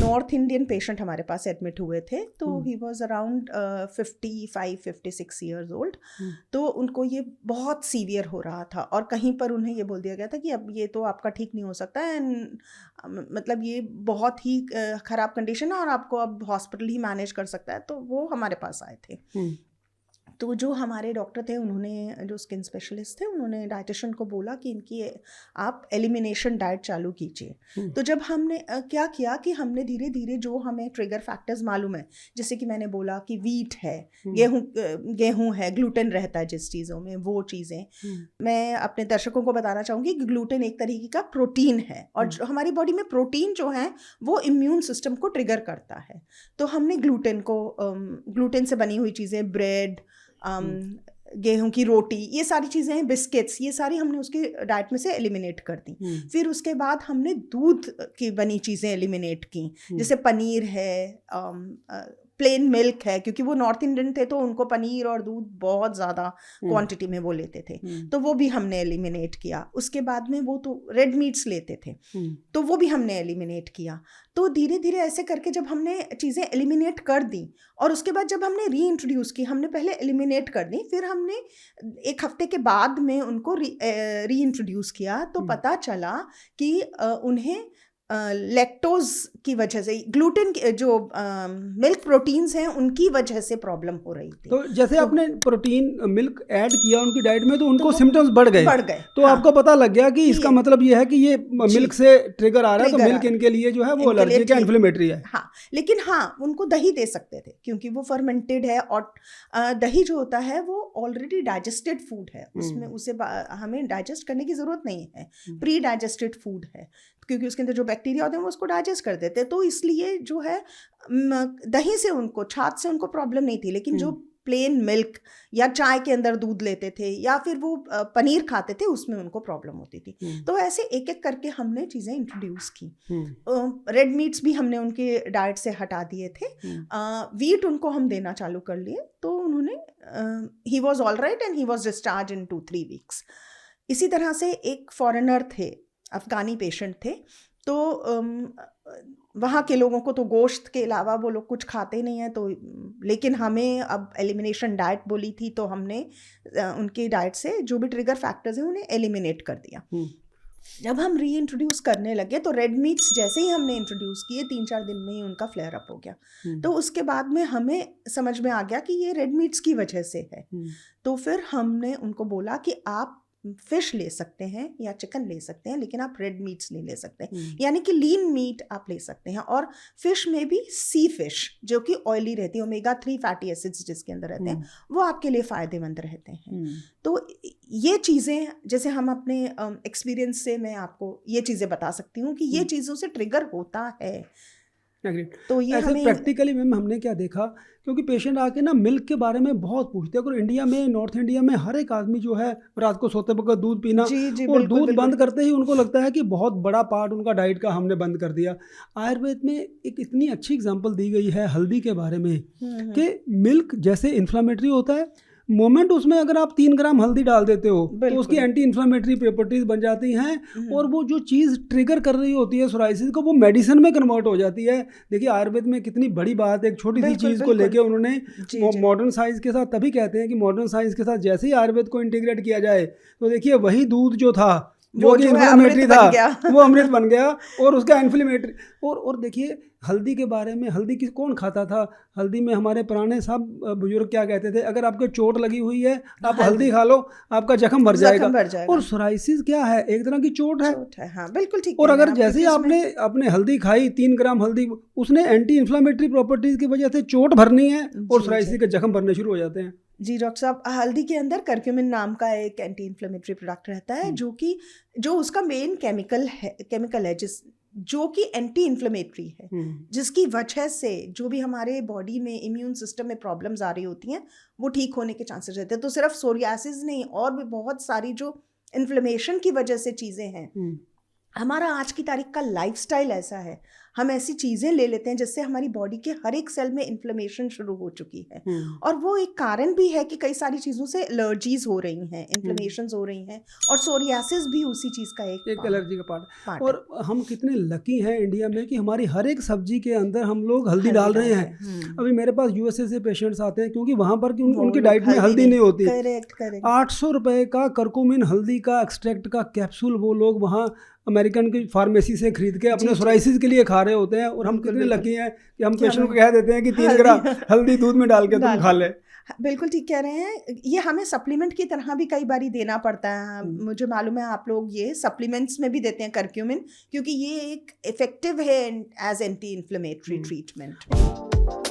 North Indian patient हमारे पास admit हुए थे, तो he was around 55-56 years old. तो उनको ये बहुत सीवियर हो रहा था और कहीं पर उन्हें ये बोल दिया गया था कि अब ये तो आपका ठीक नहीं हो सकता है, मतलब ये बहुत ही ख़राब कंडीशन है और आपको अब हॉस्पिटल ही मैनेज कर सकता है। तो वो हमारे पास आए थे। तो जो हमारे डॉक्टर थे, उन्होंने, जो स्किन स्पेशलिस्ट थे, उन्होंने डाइटिशियन को बोला कि इनकी आप एलिमिनेशन डाइट चालू कीजिए। तो जब हमने क्या किया कि हमने धीरे धीरे जो हमें ट्रिगर फैक्टर्स मालूम है, जैसे कि मैंने बोला कि वीट है, गेहूं है, ग्लूटेन रहता है जिस चीज़ों में, वो चीज़ें मैं अपने दर्शकों को बताना चाहूँगी कि ग्लूटेन एक तरीके का प्रोटीन है और हमारी बॉडी में प्रोटीन जो है वो इम्यून सिस्टम को ट्रिगर करता है। तो हमने ग्लूटेन से बनी हुई चीज़ें, ब्रेड, गेहूं की रोटी, ये सारी चीज़ें, बिस्किट्स, ये सारी हमने उसके डाइट में से एलिमिनेट कर दी। फिर उसके बाद हमने दूध की बनी चीज़ें एलिमिनेट की, जैसे पनीर है, प्लेन मिल्क है, क्योंकि वो नॉर्थ इंडियन थे तो उनको पनीर और दूध बहुत ज़्यादा क्वांटिटी में वो लेते थे, तो वो भी हमने एलिमिनेट किया। उसके बाद में वो तो रेड मीट्स लेते थे, तो वो भी हमने एलिमिनेट किया। तो धीरे धीरे ऐसे करके जब हमने चीज़ें एलिमिनेट कर दी और उसके बाद जब हमने री इंट्रोड्यूस की, हमने पहले एलिमिनेट कर दी, फिर हमने 1 हफ्ते के बाद में उनको री इंट्रोड्यूस किया, तो पता चला कि उन्हें लैक्टोज की वजह से, ग्लूटेन जो मिल्क प्रोटीन्स हैं उनकी वजह से प्रॉब्लम हो रही थी। तो जैसे आपने प्रोटीन मिल्क ऐड किया उनकी डाइट में, तो उनको सिम्टम्स बढ़ गए। तो हाँ, आपको पता लग गया कि इसका मतलब ये है कि ये मिल्क से ट्रिगर आ रहा है, तो मिल्क इनके लिए जो है वो एलर्जिक या इन्फ्लेमेटरी है। हाँ, लेकिन हाँ, उनको दही दे सकते थे क्योंकि वो फर्मेंटेड है और दही जो होता है वो ऑलरेडी डाइजेस्टेड फूड है, उसमें उसे हमें डाइजेस्ट करने की ज़रूरत नहीं है, प्री डाइजेस्टेड फूड है, क्योंकि उसके अंदर जो बैक्टीरिया होते हैं वो उसको डाइजेस्ट कर देते हैं। तो इसलिए जो है दही से उनको, छाछ से उनको प्रॉब्लम नहीं थी, लेकिन जो प्लेन मिल्क या चाय के अंदर दूध लेते थे या फिर वो पनीर खाते थे, उसमें उनको प्रॉब्लम होती थी। तो ऐसे एक एक करके हमने चीज़ें इंट्रोड्यूस की। रेड मीट्स भी हमने उनके डाइट से हटा दिए थे, वीट उनको हम देना चालू कर लिए, तो उन्होंने he was all right and he was discharge in 2-3 weeks. इसी तरह से एक फॉरेनर थे, अफ़गानी पेशेंट थे, तो वहाँ के लोगों को तो गोश्त के अलावा वो लोग कुछ खाते नहीं हैं, तो लेकिन हमें अब एलिमिनेशन डाइट बोली थी, तो हमने उनकी डाइट से जो भी ट्रिगर फैक्टर्स हैं उन्हें एलिमिनेट कर दिया। जब हम री इंट्रोड्यूस करने लगे तो रेड मीट्स जैसे ही हमने इंट्रोड्यूस किए 3-4 दिन में ही उनका फ्लेयर अप हो गया। तो उसके बाद में हमें समझ में आ गया कि ये रेड मीट्स की वजह से है। तो फिर हमने उनको बोला कि आप फिश ले सकते हैं या चिकन ले सकते हैं, लेकिन आप रेड मीट्स नहीं ले सकते, यानी कि लीन मीट आप ले सकते हैं। और फिश में भी सी फिश जो कि ऑयली रहती है, ओमेगा 3 फैटी एसिड्स जिसके अंदर रहते हैं, वो आपके लिए फ़ायदेमंद रहते हैं। तो ये चीज़ें, जैसे हम अपने एक्सपीरियंस से मैं आपको ये चीज़ें बता सकती हूँ कि ये चीज़ों से ट्रिगर होता है। तो ये ऐसे प्रैक्टिकली मैम हमने क्या देखा, क्योंकि पेशेंट आके ना मिल्क के बारे में बहुत पूछते हैं। अगर इंडिया में, नॉर्थ इंडिया में हर एक आदमी जो है रात को सोते वक्त दूध पीना, और दूध बंद करते ही उनको लगता है कि बहुत बड़ा पार्ट उनका डाइट का हमने बंद कर दिया। आयुर्वेद में एक इतनी अच्छी एग्जांपल दी गई है हल्दी के बारे में कि मिल्क जैसे इन्फ्लामेटरी होता है, मोमेंट उसमें अगर आप 3 ग्राम हल्दी डाल देते हो तो उसकी एंटी इन्फ्लामेटरी प्रॉपर्टीज बन जाती हैं, और वो जो चीज़ ट्रिगर कर रही होती है सोराइसिस को, वो मेडिसिन में कन्वर्ट हो जाती है। देखिए आयुर्वेद में कितनी बड़ी बात है, एक छोटी सी चीज़ को लेके उन्होंने मॉडर्न साइंस के साथ, तभी कहते हैं कि मॉडर्न साइंस के साथ जैसे ही आयुर्वेद को इंटीग्रेट किया जाए, तो देखिए वही दूध जो था, जो कि इन्फ्लेमेटरी था, वो अमृत बन गया, और उसका इन्फ्लेमेटरी। और देखिए हल्दी के बारे में, हल्दी की कौन खाता था? हल्दी में हमारे पुराने सब बुजुर्ग क्या कहते थे, अगर आपको चोट लगी हुई है आप हल्दी खा लो, आपका जख्म भर जाएगा। और सोराइसिस क्या है? एक तरह की चोट है। हाँ, बिल्कुल ठीक। और अगर जैसे ही आपने हल्दी खाई, 3 ग्राम हल्दी, उसने एंटी इन्फ्लामेटरी प्रॉपर्टीज की वजह से चोट भरनी है और सोराइसिस के जख्म भरने शुरू हो जाते हैं। जी डॉक्टर साहब, हल्दी के अंदर करक्यूमिन नाम का एक एंटी इन्फ्लेमेटरी प्रोडक्ट रहता है, जो उसका मेन केमिकल है जो कि एंटी इन्फ्लेमेटरी है, जिसकी वजह से जो भी हमारे बॉडी में इम्यून सिस्टम में प्रॉब्लम्स आ रही होती हैं वो ठीक होने के चांसेस रहते हैं। तो सिर्फ सोरियासिस नहीं, और भी बहुत सारी जो इन्फ्लेमेशन की वजह से चीज़ें हैं। हमारा आज की तारीख का लाइफस्टाइल ऐसा है, हम ऐसी चीज़ें ले लेते हैं जिससे हमारी बॉडी के हर एक सेल में इन्फ्लेमेशन शुरू हो चुकी है, और वो एक कारण भी है कि कई सारी चीज़ों से एलर्जीज हो रही हैं, इन्फ्लेमेशंस हो रही हैं, और सोरियासिस भी उसी चीज़ का एक एलर्जी का पार्ट। और हम कितने लकी हैं इंडिया में कि हमारी हर एक सब्जी के अंदर हम लोग हल्दी डाल रहे हैं। अभी मेरे पास यूएसए से पेशेंट्स आते हैं क्योंकि वहाँ पर उनकी डाइट में हल्दी नहीं होती। 800 रुपए का करकुमिन हल्दी का एक्सट्रैक्ट का कैप्सूल वो लोग वहाँ अमेरिकन की फार्मेसी से खरीद के अपने सोराइसिस के लिए खा रहे होते हैं। और हम कितने लकी हैं कि हम पेशेंट को कह देते हैं कि 3 ग्राम हल्दी दूध में डाल के तुम खा ले। बिल्कुल ठीक कह रहे हैं। ये हमें सप्लीमेंट की तरह भी कई बारी देना पड़ता है। मुझे मालूम है आप लोग ये सप्लीमेंट्स में भी देते हैं करक्यूमिन, क्योंकि ये एक इफेक्टिव है एज एंटी इन्फ्लेमेटरी ट्रीटमेंट।